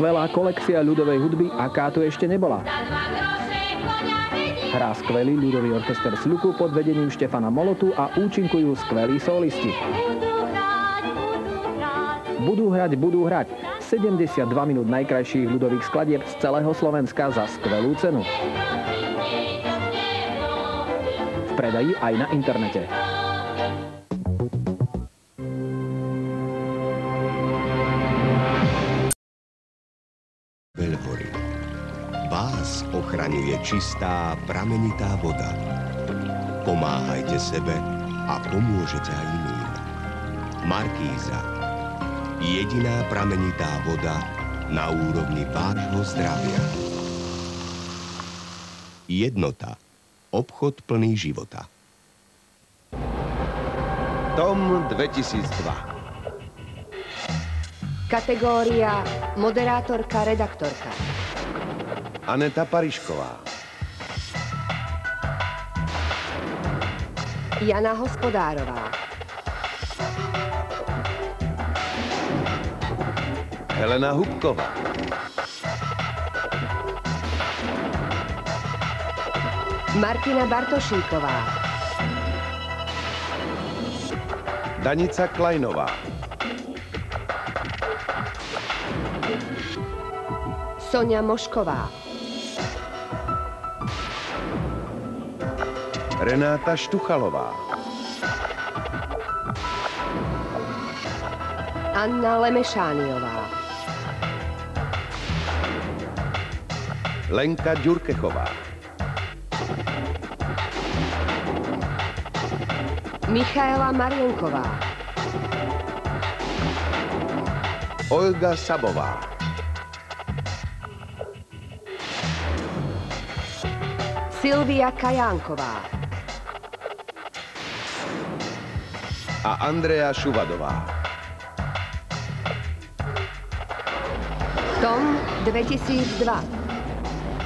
skvelá kolekcia ľudovej hudby, aká tu ešte nebola. Hrá skvelý ľudový orchester Sľuku pod vedením Štefana Molotu a účinkujú skvelí solisti. Budú hrať 72 minút najkrajších ľudových skladieb z celého Slovenska za skvelú cenu. V predaji aj na internete. Veľhory. Vás ochraňuje čistá, pramenitá voda. Pomáhajte sebe a pomôžete aj iným. Markíza. Jediná pramenitá voda na úrovni vášho zdravia. Jednota. Obchod plný života. Tom 2002. Kategória moderátorka, redaktorka. Aneta Parišková. Jana Hospodárová. Helena Hubková. Martina Bartošíková. Danica Klajnová. Soňa Mošková. Renáta Štuchalová. Anna Lemešániová. Lenka Ďurkechová. Michaela Marienková. Olga Sabová. Silvia Kajánková. A Andrea Šuvadová. Tom 2002.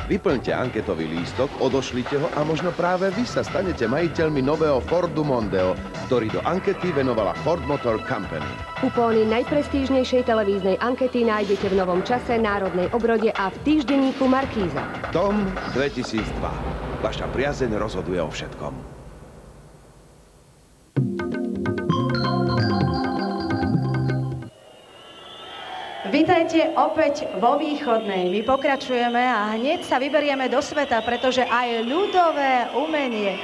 Vyplňte anketový lístok, odošlite ho a možno práve vy sa stanete majiteľmi nového Fordu Mondeo, ktorý do ankety venovala Ford Motor Company. Kupóny najprestížnejšej televíznej ankety nájdete v novom čase, Národnej obrode a v týždenníku Markíza. Tom 2002. Vaša priazeň rozhoduje o všetkom. Vítajte opäť vo Východnej. My pokračujeme a hneď sa vyberieme do sveta, pretože aj ľudové umenie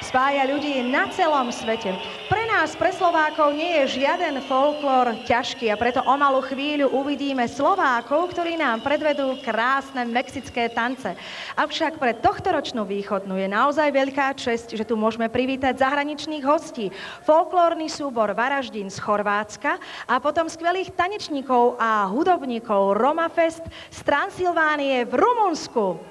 spája ľudí na celom svete. Pre nás, pre Slovákov, nie je žiaden folklór ťažký a preto o malú chvíľu uvidíme Slovákov, ktorí nám predvedú krásne mexické tance. Avšak pre tohtoročnú Východnú je naozaj veľká česť, že tu môžeme privítať zahraničných hostí. Folklórny súbor Varaždín z Chorvátska a potom skvelých tanečníkov a hudobníkov Roma Fest z Transylvánie v Rumunsku.